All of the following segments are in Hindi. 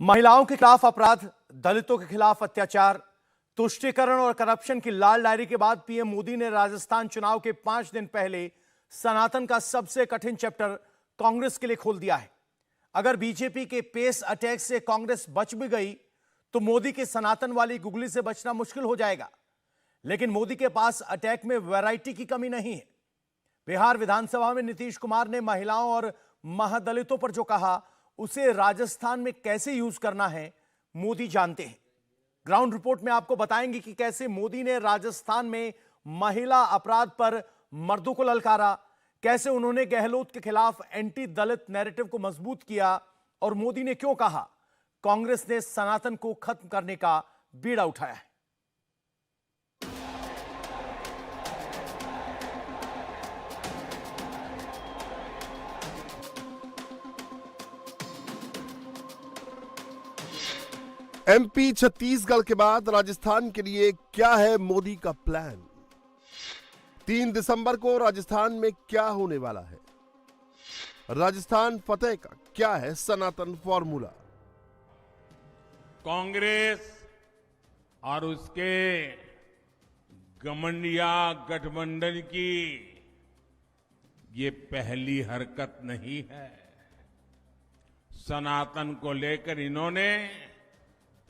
महिलाओं के खिलाफ अपराध, दलितों के खिलाफ अत्याचार, तुष्टीकरण और करप्शन की लाल डायरी के बाद पीएम मोदी ने राजस्थान चुनाव के 5 दिन पहले सनातन का सबसे कठिन चैप्टर कांग्रेस के लिए खोल दिया है। अगर बीजेपी के पेस अटैक से कांग्रेस बच भी गई तो मोदी के सनातन वाली गुगली से बचना मुश्किल हो जाएगा। लेकिन मोदी के पास अटैक में वैरायटी की कमी नहीं है। बिहार विधानसभा में नीतीश कुमार ने महिलाओं और महादलितों पर जो कहा उसे राजस्थान में कैसे यूज करना है मोदी जानते हैं। ग्राउंड रिपोर्ट में आपको बताएंगे कि कैसे मोदी ने राजस्थान में महिला अपराध पर मर्दों को ललकारा, कैसे उन्होंने गहलोत के खिलाफ एंटी दलित नैरेटिव को मजबूत किया और मोदी ने क्यों कहा कांग्रेस ने सनातन को खत्म करने का बीड़ा उठाया है। एमपी छत्तीसगढ़ के बाद राजस्थान के लिए क्या है मोदी का प्लान? 3 दिसंबर को राजस्थान में क्या होने वाला है? राजस्थान फतेह का क्या है सनातन फॉर्मूला? कांग्रेस और उसके घमंडिया गठबंधन की ये पहली हरकत नहीं है। सनातन को लेकर इन्होंने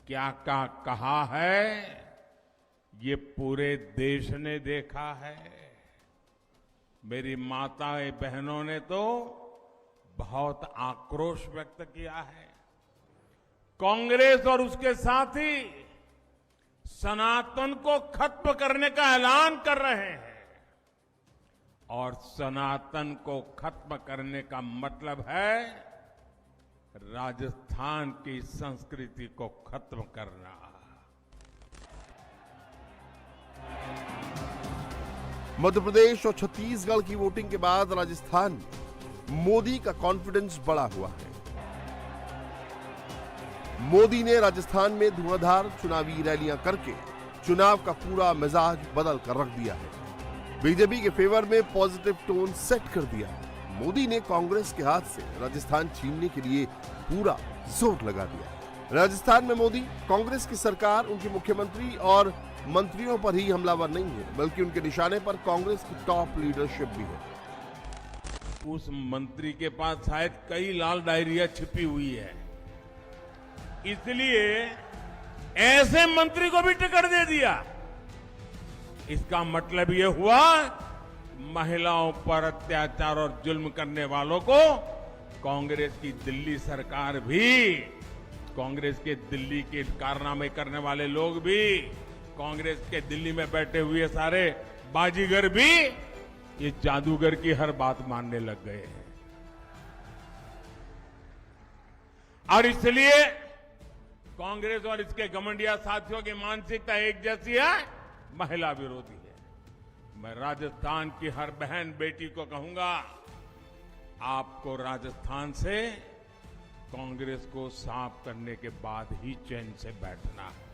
क्या क्या कहा है ये पूरे देश ने देखा है। मेरी माताएं बहनों ने तो बहुत आक्रोश व्यक्त किया है। कांग्रेस और उसके साथी सनातन को खत्म करने का ऐलान कर रहे हैं और सनातन को खत्म करने का मतलब है राजस्थान की संस्कृति को खत्म करना। मध्य प्रदेश और छत्तीसगढ़ की वोटिंग के बाद राजस्थान में मोदी का कॉन्फिडेंस बढ़ा हुआ है। मोदी ने राजस्थान में धुआंधार चुनावी रैलियां करके चुनाव का पूरा मिजाज बदल कर रख दिया है। बीजेपी के फेवर में पॉजिटिव टोन सेट कर दिया है। मोदी ने कांग्रेस के हाथ से राजस्थान छीनने के लिए पूरा जोर लगा दिया। राजस्थान में मोदी कांग्रेस की सरकार, उनके मुख्यमंत्री और मंत्रियों पर ही हमलावर नहीं है, बल्कि उनके निशाने पर कांग्रेस की टॉप लीडरशिप भी है। उस मंत्री के पास शायद कई लाल डायरिया छिपी हुई है, इसलिए ऐसे मंत्री को भी टिकट दे दिया। इसका मतलब यह हुआ महिलाओं पर अत्याचार और जुल्म करने वालों को कांग्रेस की दिल्ली सरकार भी, कांग्रेस के दिल्ली के कारनामे करने वाले लोग भी, कांग्रेस के दिल्ली में बैठे हुए सारे बाजीगर भी ये जादूगर की हर बात मानने लग गए हैं। और इसलिए कांग्रेस और इसके घमंडिया साथियों की मानसिकता एक जैसी है, महिला विरोधी है। मैं राजस्थान की हर बहन बेटी को कहूंगा, आपको राजस्थान से कांग्रेस को साफ करने के बाद ही चैन से बैठना है।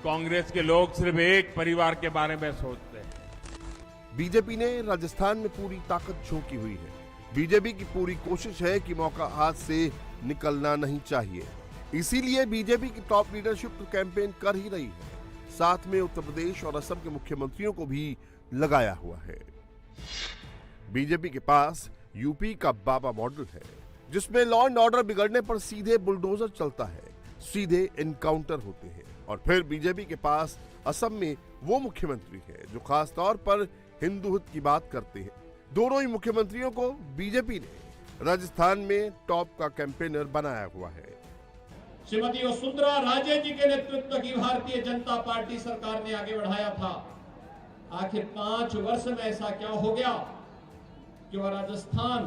कांग्रेस के लोग सिर्फ एक परिवार के बारे में सोचते हैं। बीजेपी ने राजस्थान में पूरी ताकत झोंकी हुई है। बीजेपी की पूरी कोशिश है कि मौका हाथ से निकलना नहीं चाहिए। इसीलिए बीजेपी की टॉप लीडरशिप तो कैंपेन कर ही रही है, साथ में उत्तर प्रदेश और असम के मुख्यमंत्रियों को भी लगाया हुआ है। बीजेपी के पास यूपी का बाबा मॉडल है, जिसमें लॉ एंड ऑर्डर बिगड़ने पर सीधे बुलडोजर चलता है, सीधे एनकाउंटर होते हैं। और फिर बीजेपी के पास असम में वो मुख्यमंत्री है जो खास तौर पर हिंदू हित की बात करते हैं। दोनों ही मुख्यमंत्रियों को बीजेपी ने राजस्थान में टॉप का कैंपेनर बनाया हुआ है। श्रीमती वसुंधरा राजे जी के नेतृत्व की भारतीय जनता पार्टी सरकार ने आगे बढ़ाया था। आखिर 5 वर्ष में ऐसा क्या हो गया कि वह राजस्थान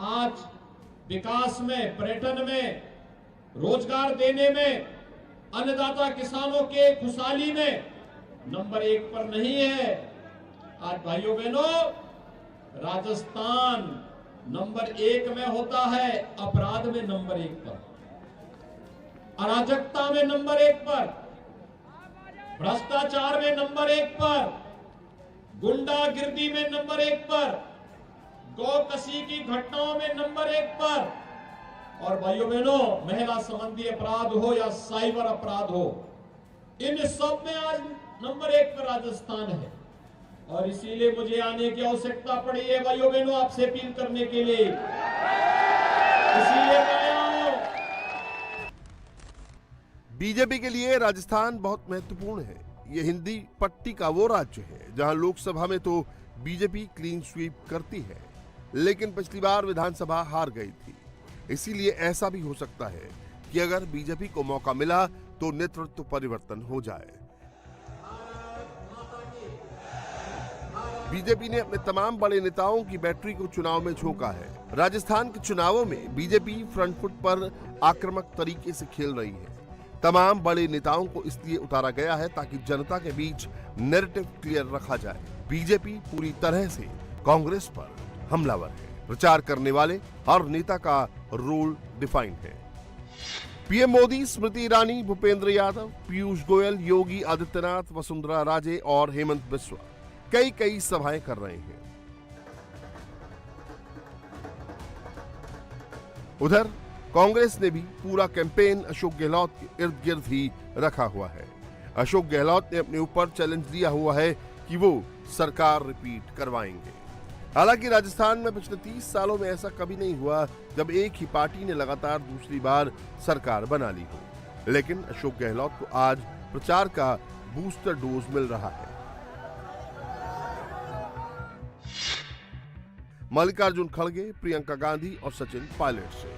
आज विकास में, पर्यटन में, रोजगार देने में, अन्नदाता किसानों के खुशहाली में नंबर 1 पर नहीं है। आज भाइयों बहनों, राजस्थान नंबर 1 में होता है अपराध में नंबर 1 पर, अराजकता में नंबर 1 पर, भ्रष्टाचार में नंबर 1 पर, गुंडागिर्दी में नंबर 1 पर, गौकशी की घटनाओं में नंबर 1 पर, और भाइयों बहनों, महिला संबंधी अपराध हो या साइबर अपराध हो, इन सब में आज नंबर 1 पर राजस्थान है। और इसीलिए मुझे आने की आवश्यकता पड़ी है भाइयों बहनों, आपसे अपील करने के लिए, इसीलिए मैं आया हूं। बीजेपी के लिए राजस्थान बहुत महत्वपूर्ण है। ये हिंदी पट्टी का वो राज्य है जहां लोकसभा में तो बीजेपी क्लीन स्वीप करती है, लेकिन पिछली बार विधानसभा हार गई थी। इसीलिए ऐसा भी हो सकता है कि अगर बीजेपी को मौका मिला तो नेतृत्व परिवर्तन हो जाए। बीजेपी ने अपने तमाम बड़े नेताओं की बैटरी को चुनाव में झोंका है। राजस्थान के चुनावों में बीजेपी फ्रंट फुट पर आक्रामक तरीके से खेल रही है। तमाम बड़े नेताओं को इसलिए उतारा गया है ताकि जनता के बीच नैरेटिव क्लियर रखा जाए। बीजेपी पूरी तरह से कांग्रेस पर हमलावर है। प्रचार करने वाले हर नेता का रोल डिफाइंड है। पीएम मोदी, स्मृति ईरानी, भूपेंद्र यादव, पीयूष गोयल, योगी आदित्यनाथ, वसुंधरा राजे और हेमंत बिस्वा कई सभाएं कर रहे हैं। उधर कांग्रेस ने भी पूरा कैंपेन अशोक गहलोत के इर्द गिर्द ही रखा हुआ है। अशोक गहलोत ने अपने ऊपर चैलेंज लिया हुआ है कि वो सरकार रिपीट करवाएंगे। हालांकि राजस्थान में पिछले 30 सालों में ऐसा कभी नहीं हुआ जब एक ही पार्टी ने लगातार दूसरी बार सरकार बना ली हो। लेकिन अशोक गहलोत को आज प्रचार का बूस्टर डोज मिल रहा है। मल्लिकार्जुन खड़गे, प्रियंका गांधी और सचिन पायलट से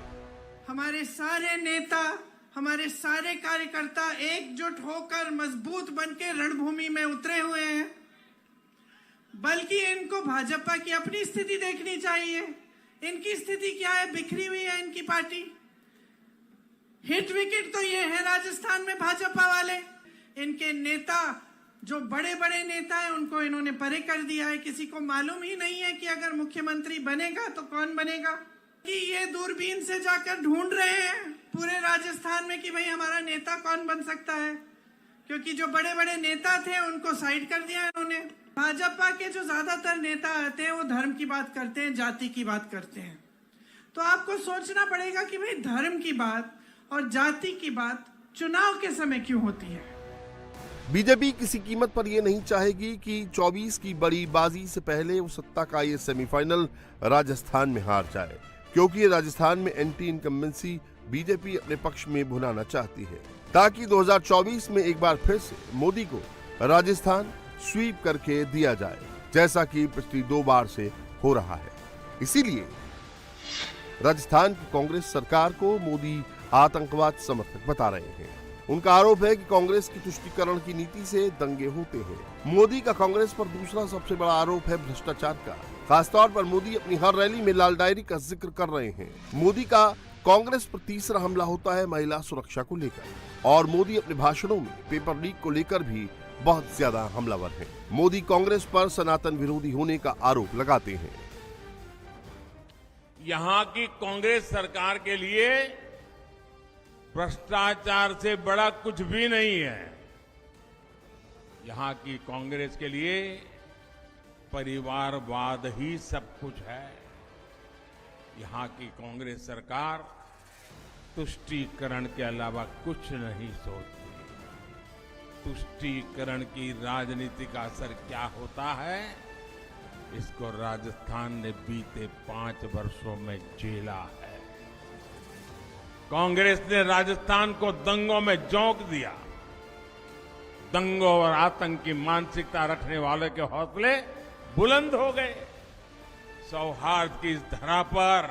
हमारे सारे नेता, हमारे सारे कार्यकर्ता एकजुट होकर मजबूत बनकर रणभूमि में उतरे हुए हैं। बल्कि इनको भाजपा की अपनी स्थिति देखनी चाहिए। इनकी स्थिति क्या है? बिखरी हुई है इनकी पार्टी। हिट विकेट तो ये है राजस्थान में भाजपा वाले। इनके नेता, जो बड़े बड़े नेता हैं, उनको इन्होंने परे कर दिया है। किसी को मालूम ही नहीं है कि अगर मुख्यमंत्री बनेगा तो कौन बनेगा। कि ये दूरबीन से जाकर ढूंढ रहे हैं पूरे राजस्थान में कि भाई हमारा नेता कौन बन सकता है, क्योंकि जो बड़े बड़े नेता थे उनको साइड कर दिया इन्होंने। भाजपा के जो ज्यादातर नेता आते हैं वो धर्म की बात करते हैं, जाति की बात करते हैं। तो आपको सोचना पड़ेगा कि भाई धर्म की बात और जाति की बात चुनाव के समय क्यों होती है। बीजेपी किसी कीमत पर यह नहीं चाहेगी कि 24 की बड़ी बाजी से पहले वो सत्ता का ये सेमीफाइनल राजस्थान में हार जाए, क्योंकि राजस्थान में एंटी इनकम्बेंसी बीजेपी अपने पक्ष में भुनाना चाहती है, ताकि 2024 में एक बार फिर से मोदी को राजस्थान स्वीप करके दिया जाए, जैसा कि पिछली 2 बार से हो रहा है। इसीलिए राजस्थान की कांग्रेस सरकार को मोदी आतंकवाद समर्थक बता रहे हैं। उनका आरोप है कि कांग्रेस की तुष्टीकरण की नीति से दंगे होते हैं। मोदी का कांग्रेस पर दूसरा सबसे बड़ा आरोप है भ्रष्टाचार का। खासतौर पर मोदी अपनी हर रैली में लाल डायरी का जिक्र कर रहे हैं। मोदी का कांग्रेस पर तीसरा हमला होता है महिला सुरक्षा को लेकर, और मोदी अपने भाषणों में पेपर लीक को लेकर भी बहुत ज्यादा हमलावर हैं। मोदी कांग्रेस पर सनातन विरोधी होने का आरोप लगाते हैं। यहां की कांग्रेस सरकार के लिए भ्रष्टाचार से बड़ा कुछ भी नहीं है। यहां की कांग्रेस के लिए परिवारवाद ही सब कुछ है। यहां की कांग्रेस सरकार तुष्टीकरण के अलावा कुछ नहीं सोचती। तुष्टीकरण की राजनीति का असर क्या होता है, इसको राजस्थान ने बीते 5 वर्षों में झेला है। कांग्रेस ने राजस्थान को दंगों में झोंक दिया। दंगों और आतंक की मानसिकता रखने वालों के हौसले बुलंद हो गए। सौहार्द की इस धरा पर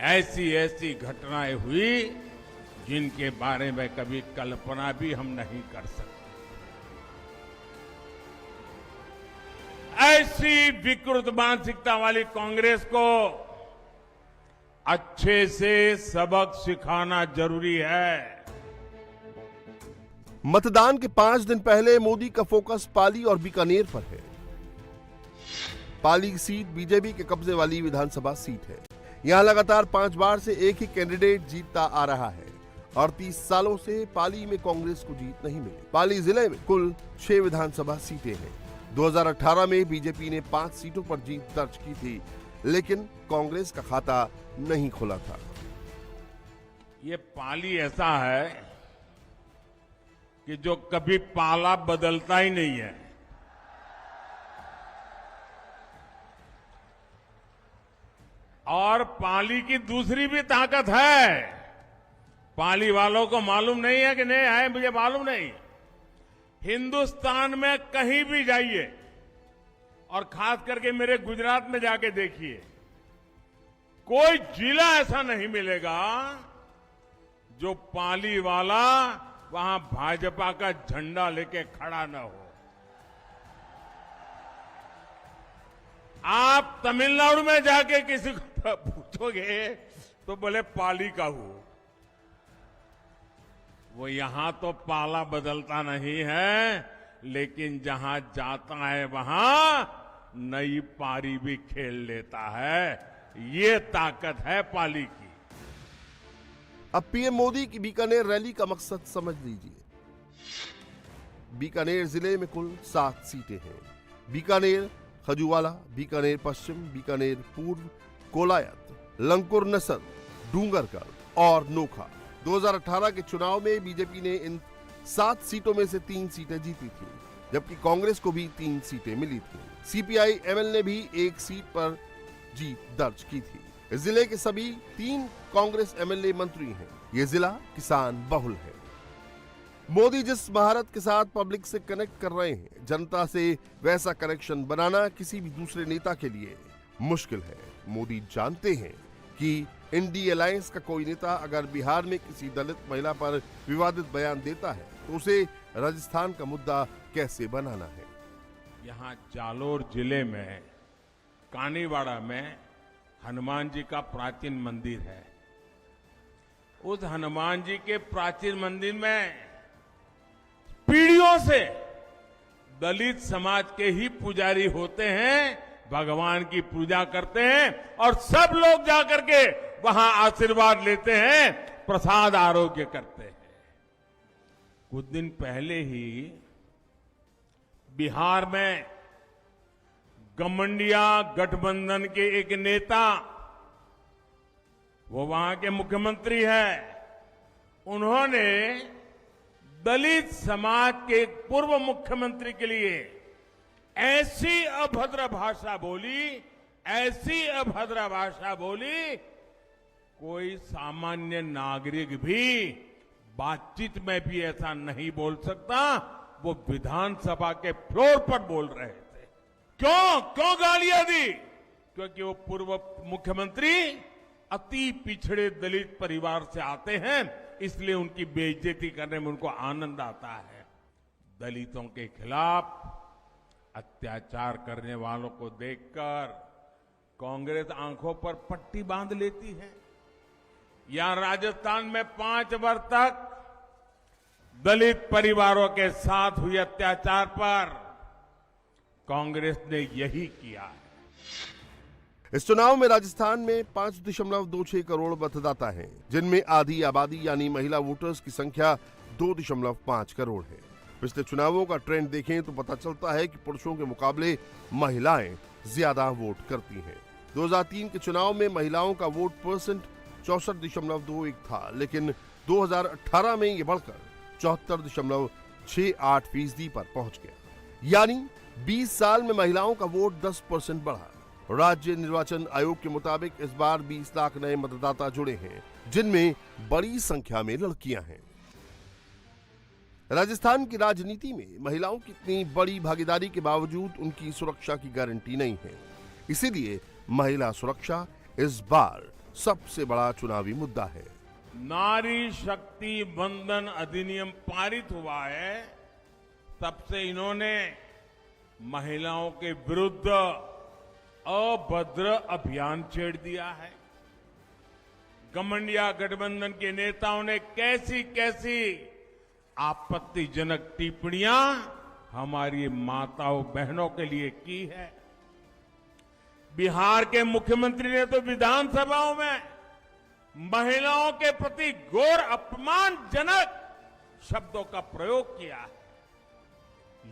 ऐसी घटनाएं हुई जिनके बारे में कभी कल्पना भी हम नहीं कर सकते। ऐसी विकृत मानसिकता वाली कांग्रेस को अच्छे से सबक सिखाना जरूरी है। मतदान के 5 दिन पहले मोदी का फोकस पाली और बीकानेर पर है। पाली की सीट बीजेपी के कब्जे वाली विधानसभा सीट है। यहां लगातार 5 बार से एक ही कैंडिडेट जीतता आ रहा है और 30 सालों से पाली में कांग्रेस को जीत नहीं मिली। पाली जिले में कुल 6 विधानसभा सीटें हैं। 2018 में बीजेपी ने 5 सीटों पर जीत दर्ज की थी। लेकिन कांग्रेस का खाता नहीं खुला था। ये पाली ऐसा है कि जो कभी पाला बदलता ही नहीं है। और पाली की दूसरी भी ताकत है। पाली वालों को मालूम नहीं है कि नहीं है, मुझे मालूम नहीं। हिंदुस्तान में कहीं भी जाइए और खास करके मेरे गुजरात में जाके देखिए, कोई जिला ऐसा नहीं मिलेगा जो पाली वाला वहां भाजपा का झंडा लेके खड़ा न हो। आप तमिलनाडु में जाके किसी को पूछोगे तो बोले पाली का हूं। वो यहां तो पाला बदलता नहीं है, लेकिन जहां जाता है वहां नई पारी भी खेल लेता है। ये ताकत है पाली की। अब पीएम मोदी की बीकानेर रैली का मकसद समझ लीजिए। बीकानेर जिले में कुल 7 सीटें हैं। बीकानेर, खजुवाला, बीकानेर पश्चिम, बीकानेर पूर्व, कोलायत, लंकुर नसर, डूंगरगढ़ और नोखा। 2018 के चुनाव में बीजेपी ने इन 7 सीटों में से 3 सीटें जीती थी, जबकि कांग्रेस को भी 3 सीटें मिली थी। सीपीआई एमएल ने भी 1 सीट पर जीत दर्ज की थी। इस जिले के सभी 3 कांग्रेस एमएलए मंत्री हैं। ये जिला किसान बहुल है। मोदी जिस महारत के साथ पब्लिक से कनेक्ट कर रहे हैं, जनता से वैसा कनेक्शन बनाना किसी भी दूसरे नेता के लिए मुश्किल है। मोदी जानते हैं कि इंडी अलायंस का कोई नेता अगर बिहार में किसी दलित महिला पर विवादित बयान देता है तो उसे राजस्थान का मुद्दा कैसे बनाना है। यहां जालोर जिले में कानीवाड़ा में हनुमान जी का प्राचीन मंदिर है। उस हनुमान जी के प्राचीन मंदिर में पीढ़ियों से दलित समाज के ही पुजारी होते हैं, भगवान की पूजा करते हैं और सब लोग जाकर के वहां आशीर्वाद लेते हैं, प्रसाद आरोग्य करते हैं। कुछ दिन पहले ही बिहार में गमंडिया गठबंधन के एक नेता, वो वहां के मुख्यमंत्री हैं, उन्होंने दलित समाज के एक पूर्व मुख्यमंत्री के लिए ऐसी अभद्र भाषा बोली, ऐसी अभद्र भाषा बोली, कोई सामान्य नागरिक भी बातचीत में भी ऐसा नहीं बोल सकता। वो विधानसभा के फ्लोर पर बोल रहे थे। क्यों गालियां दी? क्योंकि वो पूर्व मुख्यमंत्री अति पिछड़े दलित परिवार से आते हैं, इसलिए उनकी बेइज्जती करने में उनको आनंद आता है। दलितों के खिलाफ अत्याचार करने वालों को देखकर कांग्रेस आंखों पर पट्टी बांध लेती है। यहां राजस्थान में 5 वर्ष तक दलित परिवारों के साथ हुए अत्याचार पर कांग्रेस ने यही किया है। इस चुनाव में राजस्थान में 5.26 करोड़ मतदाता हैं, जिनमें आधी आबादी यानी महिला वोटर्स की संख्या 2.5 करोड़ है। पिछले चुनावों का ट्रेंड देखें तो पता चलता है कि पुरुषों के मुकाबले महिलाएं ज्यादा वोट करती हैं। 2003 के चुनाव में महिलाओं का वोट परसेंट 64.21 था, लेकिन 2018 में ये बढ़कर 74.68% पर पहुंच गया। यानी 20 साल में महिलाओं का वोट 10% बढ़ा। राज्य निर्वाचन आयोग के मुताबिक इस बार 20 लाख नए मतदाता जुड़े हैं, जिनमें बड़ी संख्या में लड़कियां हैं। राजस्थान की राजनीति में महिलाओं की इतनी बड़ी भागीदारी के बावजूद उनकी सुरक्षा की गारंटी नहीं है। इसीलिए महिला सुरक्षा इस बार सबसे बड़ा चुनावी मुद्दा है। नारी शक्ति वंदन अधिनियम पारित हुआ है, तब से इन्होंने महिलाओं के विरुद्ध अभद्र अभियान छेड़ दिया है। गमंडिया गठबंधन के नेताओं ने कैसी कैसी आपत्तिजनक टिप्पणियां हमारी माताओं बहनों के लिए की है। बिहार के मुख्यमंत्री ने तो विधानसभाओं में महिलाओं के प्रति घोर अपमानजनक शब्दों का प्रयोग किया है।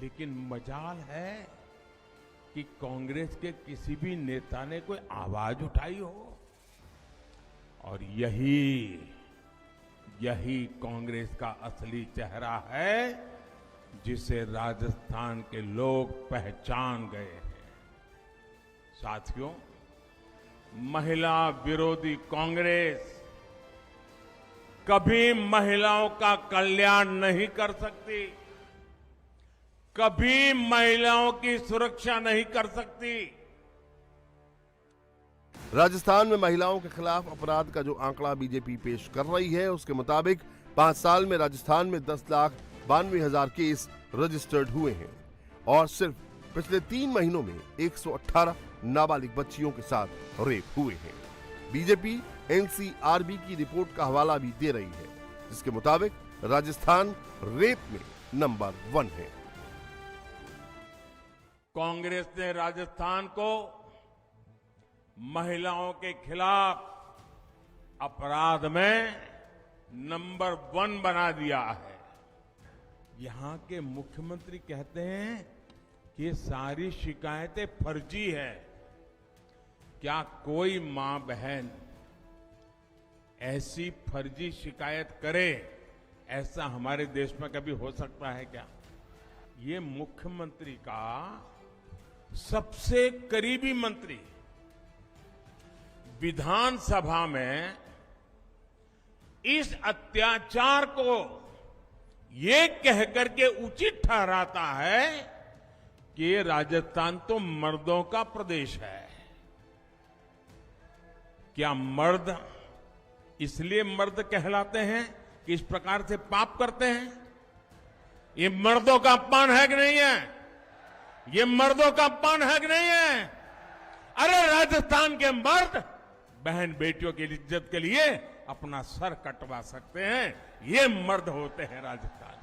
लेकिन मजाल है कि कांग्रेस के किसी भी नेता ने कोई आवाज उठाई हो। और यही कांग्रेस का असली चेहरा है, जिसे राजस्थान के लोग पहचान गए हैं। साथियों, महिला विरोधी कांग्रेस कभी महिलाओं का कल्याण नहीं कर सकती, कभी महिलाओं की सुरक्षा नहीं कर सकती। राजस्थान में महिलाओं के खिलाफ अपराध का जो आंकड़ा बीजेपी पेश कर रही है, उसके मुताबिक 5 साल में राजस्थान में 10,92,000 केस रजिस्टर्ड हुए हैं और सिर्फ पिछले 3 महीनों में 118 नाबालिग बच्चियों के साथ रेप हुए हैं। बीजेपी एनसीआरबी की रिपोर्ट का हवाला भी दे रही है, जिसके मुताबिक राजस्थान रेप में नंबर 1 है। कांग्रेस ने राजस्थान को महिलाओं के खिलाफ अपराध में नंबर 1 बना दिया है। यहां के मुख्यमंत्री कहते हैं कि ये सारी शिकायतें फर्जी है। क्या कोई मां बहन ऐसी फर्जी शिकायत करे, ऐसा हमारे देश में कभी हो सकता है क्या? ये मुख्यमंत्री का सबसे करीबी मंत्री विधानसभा में इस अत्याचार को ये कहकर के उचित ठहराता है कि ये राजस्थान तो मर्दों का प्रदेश है। क्या मर्द इसलिए मर्द कहलाते हैं कि इस प्रकार से पाप करते हैं? ये मर्दों का अपमान है कि नहीं है? ये मर्दों का अपमान है कि नहीं है? अरे राजस्थान के मर्द बहन बेटियों की इज्जत के लिए अपना सर कटवा सकते हैं। ये मर्द होते हैं राजस्थान।